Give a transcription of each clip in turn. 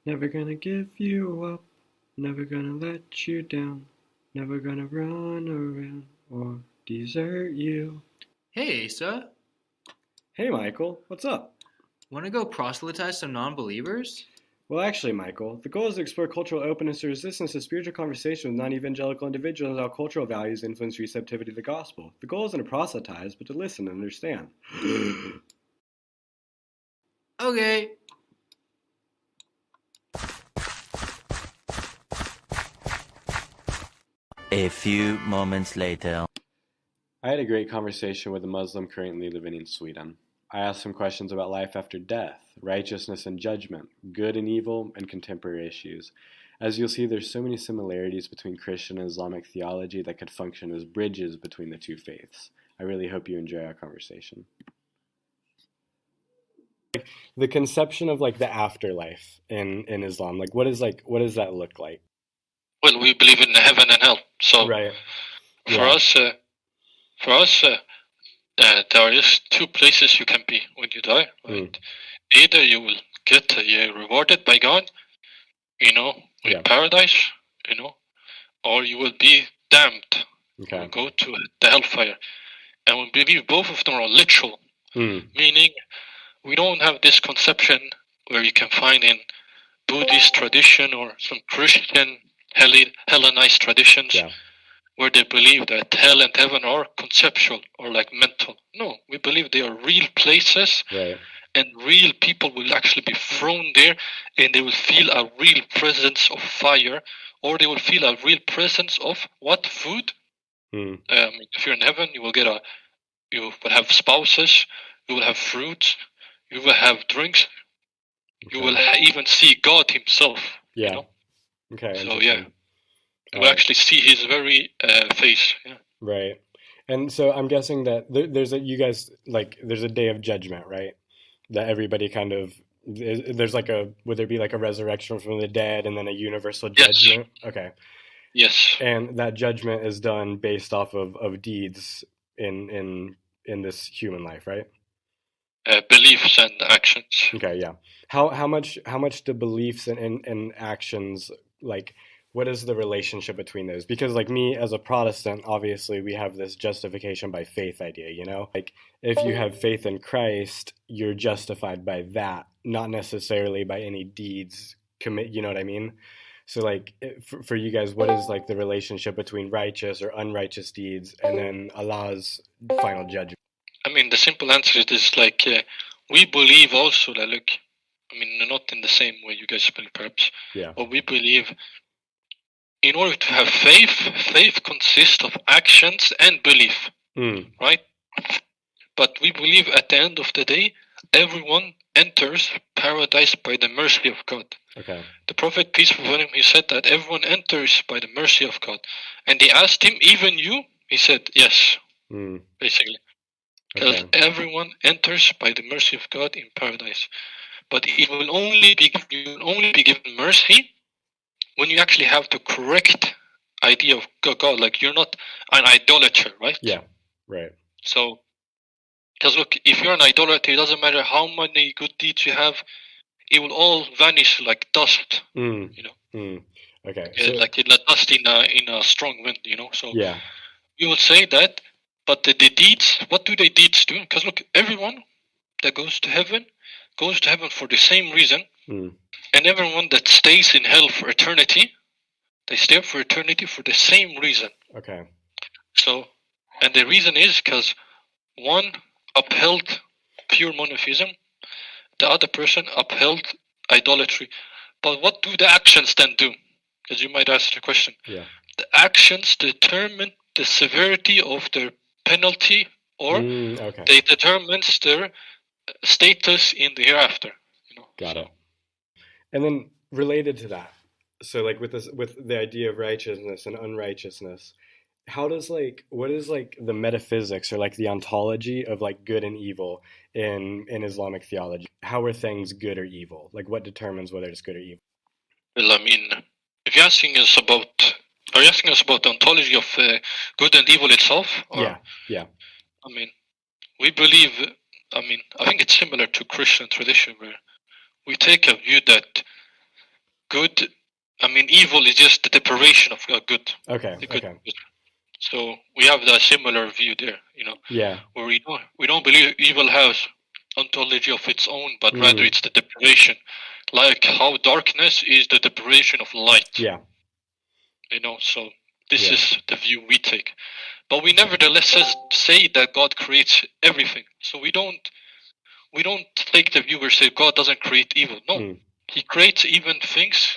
Never gonna give you up, never gonna let you down, never gonna run around or desert you. Hey, Asa, Hey Michael, what's up? want to go proselytize some non-believers? Well, actually, Michael, the goal is to explore cultural openness and resistance to spiritual conversation with non evangelical individuals and how cultural values influence receptivity to the gospel. The goal isn't to proselytize, but to listen and understand. Okay. A few moments later. I had a great conversation with a Muslim currently living in Sweden. I asked him questions about life after death, righteousness and judgment, good and evil, and contemporary issues. As you'll see, there's so many similarities between Christian and Islamic theology that could function as bridges between the two faiths. I really hope you enjoy our conversation. The conception of like the afterlife in Islam, what does that look like? Well, we believe in heaven and hell. So Right. for Yeah. us, there are just two places you can be when you die. Right? Either you will get rewarded by God, with Yeah. paradise, or you will be damned. Okay. You will go to the hellfire. And we believe both of them are literal, meaning we don't have this conception where you can find in Buddhist tradition or some Christian Hellenized traditions, Yeah. where they believe that hell and heaven are conceptual or like mental. No, we believe they are real places, Right. and real people will actually be thrown there, and they will feel a real presence of fire, or they will feel a real presence of what? Food. If you're in heaven, you will have spouses, you will have fruits, you will have drinks, you will even see God Himself. Yeah. Okay. So yeah, Interesting. you will actually see His very face. Yeah. Right. And so I'm guessing that there's there's a day of judgment, right? That everybody kind of there's like would there be like a resurrection from the dead and then a universal Yes. judgment? Okay. Yes. And that judgment is done based off of deeds in this human life, right? Beliefs and actions. Okay, yeah. How much do beliefs and actions, like, what is the relationship between those? Because like me as a Protestant, obviously we have this justification by faith idea, you know? Like if you have faith in Christ, you're justified by that, not necessarily by any deeds you know what I mean? So like for you guys, what is like the relationship between righteous or unrighteous deeds and then Allah's final judgment? I mean, the simple answer is like we believe also that, look, I mean, not in the same way you guys believe, perhaps. Yeah. But we believe in order to have faith consists of actions and belief, right? But we believe at the end of the day, everyone enters paradise by the mercy of God. Okay. The Prophet, peace be upon him, he said that everyone enters by the mercy of God. And they asked him, even you? He said, yes, basically. Because everyone enters by the mercy of God in paradise. But you will only be given mercy when you actually have the correct idea of God. Like you're not an idolater, right? Yeah, right. So, because look, if you're an idolater, it doesn't matter how many good deeds you have, it will all vanish like dust. You know. Okay. So, like dust in a strong wind. You know. So yeah, we will say that. But the deeds, what do the deeds do? Because look, everyone that goes to heaven for the same reason, and everyone that stays in hell for eternity, they stay for eternity for the same reason. Okay. So, and the reason is because one upheld pure monotheism, the other person upheld idolatry. But what do the actions then do? Because you might ask the question. Yeah. The actions determine the severity of their penalty, or they determines their status in the hereafter. Got it. And then related to that, so like with the idea of righteousness and unrighteousness, what is like the metaphysics or like the ontology of like good and evil in Islamic theology? How are things good or evil? Like what determines whether it's good or evil? Well, I mean, if you're asking us about, are you asking us about the ontology of good and evil itself? Or, yeah. I mean, we believe, I think it's similar to Christian tradition, where we take a view that good. I mean, evil is just the deprivation of good. Okay. The good. Okay. So we have that similar view there, Yeah. where we don't believe evil has ontology of its own, but rather it's the deprivation, like how darkness is the deprivation of light. Yeah. So this is the view we take, but we nevertheless say that God creates everything. So we don't take the view where say God doesn't create evil. No, He creates even things.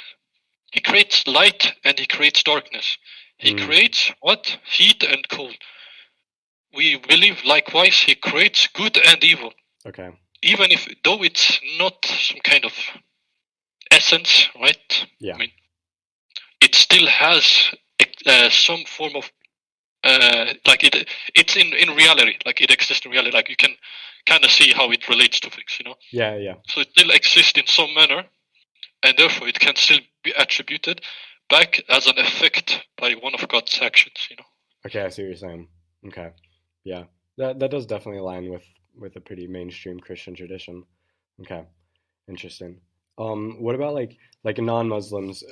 He creates light and He creates darkness. He creates what? Heat and cold. We believe likewise He creates good and evil. Okay. Even though it's not some kind of essence, right? Yeah. I mean, it still has some form of like it's in reality, like it exists in reality. Like you can kind of see how it relates to things, Yeah. Yeah. So it still exists in some manner, and therefore it can still be attributed back as an effect by one of God's actions, Okay, I see what you're saying. Okay. Yeah. That does definitely align with a pretty mainstream Christian tradition. Okay. Interesting. What about like non-Muslims?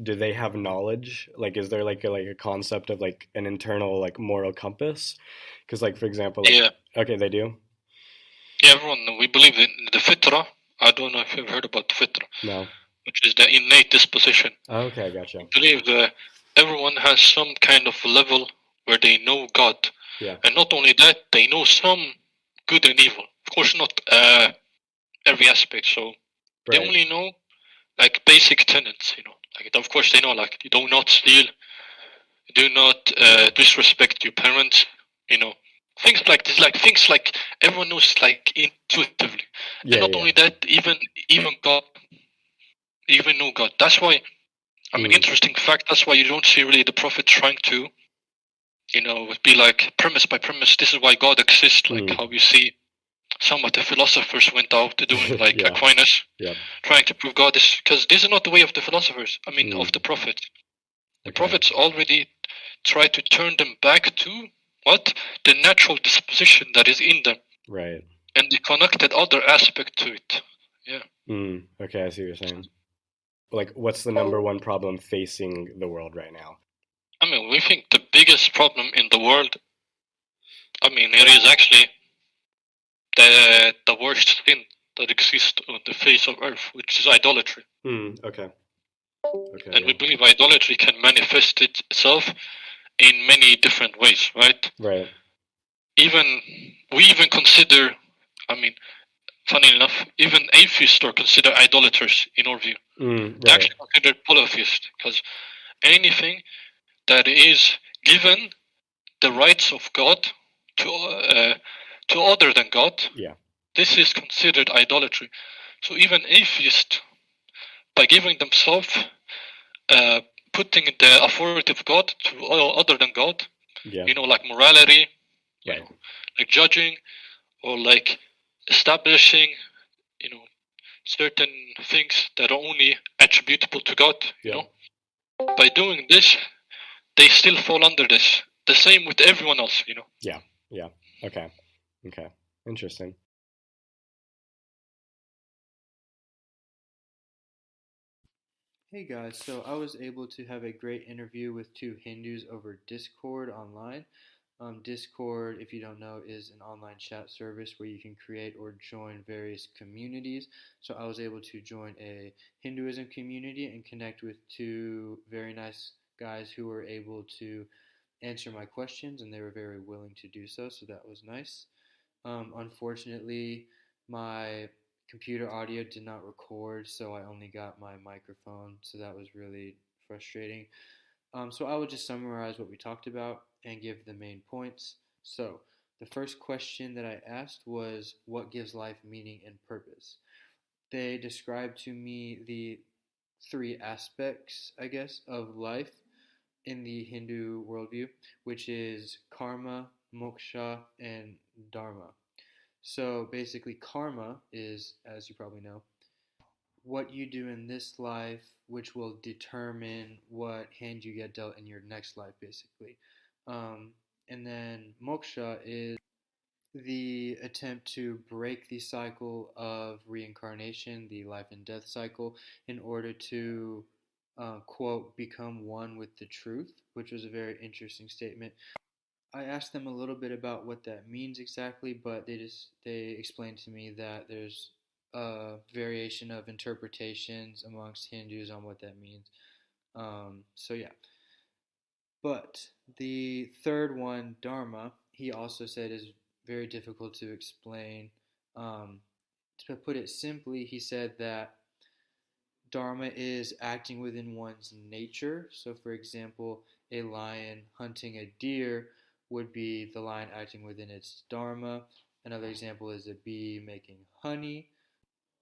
Do they have knowledge? Like, is there like a concept of like an internal like moral compass? Because like for example, like Yeah. Okay, they do. Yeah, everyone, we believe in the fitra. I don't know if you've heard about the fitra. No. Which is the innate disposition. Okay, gotcha. We believe that everyone has some kind of level where they know God. Yeah. And not only that, they know some good and evil. Of course, not every aspect. So they only know like basic tenets, Like, of course, they know like you do not steal, do not disrespect your parents, Things like this, like things like everyone knows like intuitively. And not only that, even God, even know God. That's why, I mean, interesting fact. That's why you don't see really the prophet trying to, be like premise by premise. This is why God exists. Like how you see some of the philosophers went out doing like Aquinas, trying to prove God is, because this is not the way of the philosophers. I mean, of the prophets. The prophets already try to turn them back to what? The natural disposition that is in them. Right. And they connected other aspect to it. Yeah. Okay, I see what you're saying. Like, what's the number one problem facing the world right now? I mean, we think the biggest problem in the world, I mean, it is actually the worst sin that exists on the face of earth, which is idolatry. Okay. And we believe idolatry can manifest itself in many different ways, right? Right. We even consider, I mean, funny enough, even atheists are considered idolaters in our view. They're actually considered polytheists, because anything that is given the rights of God to other than God, this is considered idolatry. So even atheists, by giving themselves, putting the authority of God to other than God, like morality, like judging, or like establishing, certain things that are only attributable to God, By doing this, they still fall under this. The same with everyone else, Yeah. Okay. Interesting. Hey guys, so I was able to have a great interview with two Hindus over Discord online. Discord, if you don't know, is an online chat service where you can create or join various communities. So I was able to join a Hinduism community and connect with two very nice guys who were able to answer my questions, and they were very willing to do so, so that was nice. Unfortunately, my computer audio did not record, so I only got my microphone, so that was really frustrating. So I will just summarize what we talked about and give the main points. So the first question that I asked was, what gives life meaning and purpose? They described to me the three aspects, I guess, of life in the Hindu worldview, which is karma, moksha, and dharma. So basically, karma is, as you probably know, what you do in this life, which will determine what hand you get dealt in your next life, basically. And then moksha is the attempt to break the cycle of reincarnation, the life and death cycle, in order to, quote, become one with the truth, which was a very interesting statement. I asked them a little bit about what that means exactly, but they explained to me that there's a variation of interpretations amongst Hindus on what that means. So yeah. But the third one, Dharma, he also said is very difficult to explain. To put it simply, he said that Dharma is acting within one's nature. So, for example, a lion hunting a deer would be the lion acting within its Dharma. Another example is a bee making honey.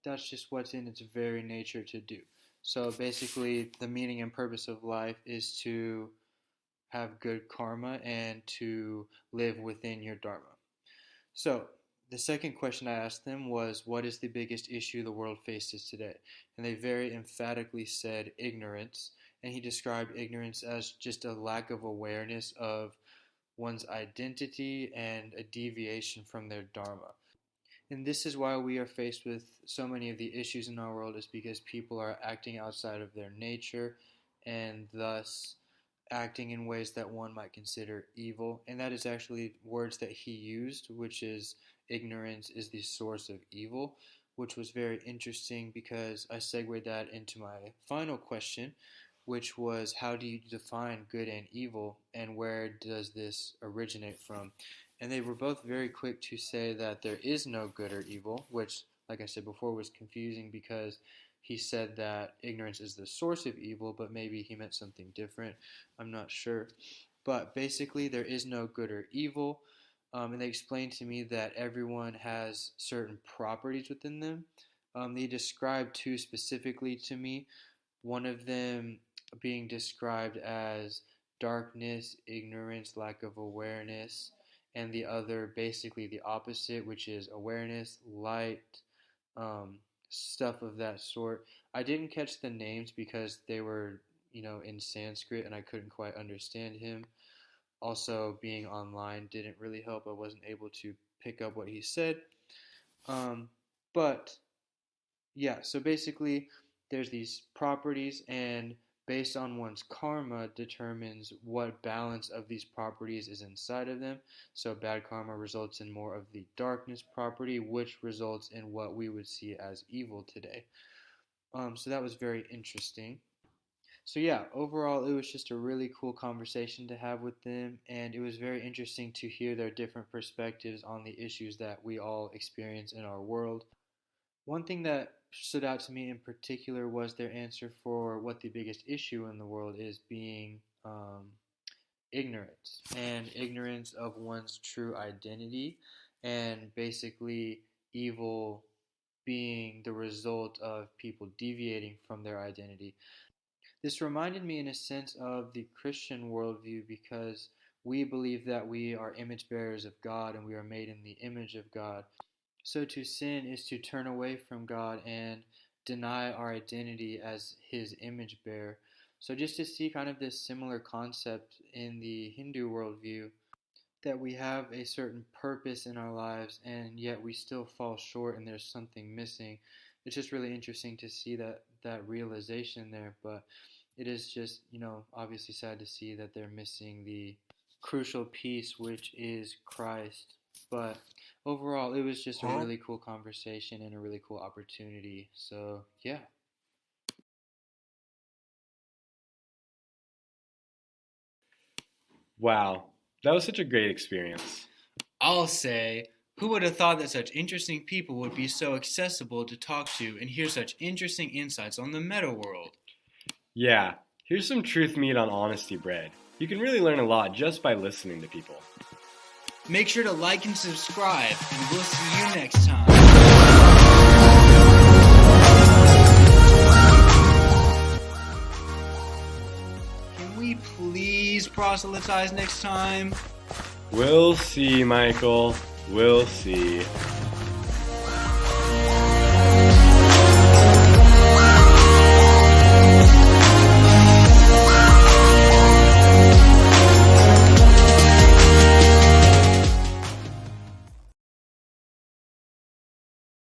That's just what's in its very nature to do. So basically, the meaning and purpose of life is to have good karma and to live within your Dharma. So the second question I asked them was, what is the biggest issue the world faces today? And they very emphatically said ignorance. And he described ignorance as just a lack of awareness of one's identity and a deviation from their Dharma. And this is why we are faced with so many of the issues in our world, is because people are acting outside of their nature and thus acting in ways that one might consider evil. And that is actually words that he used, which is ignorance is the source of evil, which was very interesting because I segued that into my final question, which was, how do you define good and evil, and where does this originate from? And they were both very quick to say that there is no good or evil, which, like I said before, was confusing because he said that ignorance is the source of evil, but maybe he meant something different. I'm not sure. But basically, there is no good or evil. And they explained to me that everyone has certain properties within them. They described two specifically to me. One of them being described as darkness, ignorance, lack of awareness, and the other basically the opposite, which is awareness, light, stuff of that sort. I didn't catch the names because they were, in Sanskrit and I couldn't quite understand him. Also, being online didn't really help. I wasn't able to pick up what he said. But yeah, so basically there's these properties, and based on one's karma determines what balance of these properties is inside of them. So bad karma results in more of the darkness property, which results in what we would see as evil today. So that was very interesting. So yeah, overall it was just a really cool conversation to have with them, and it was very interesting to hear their different perspectives on the issues that we all experience in our world. One thing that stood out to me in particular was their answer for what the biggest issue in the world is, being ignorance, and ignorance of one's true identity, and basically evil being the result of people deviating from their identity. This reminded me in a sense of the Christian worldview, because we believe that we are image bearers of God and we are made in the image of God. So to sin is to turn away from God and deny our identity as His image bearer. So just to see kind of this similar concept in the Hindu worldview, that we have a certain purpose in our lives and yet we still fall short and there's something missing. It's just really interesting to see that realization there, but it is just, obviously sad to see that they're missing the crucial piece, which is Christ. But overall, it was just a really cool conversation and a really cool opportunity. So, yeah. Wow, that was such a great experience. I'll say, who would have thought that such interesting people would be so accessible to talk to and hear such interesting insights on the meta world? Yeah, here's some truth meat on honesty bread. You can really learn a lot just by listening to people. Make sure to like and subscribe, and we'll see you next time. Can we please proselytize next time? We'll see, Michael. We'll see.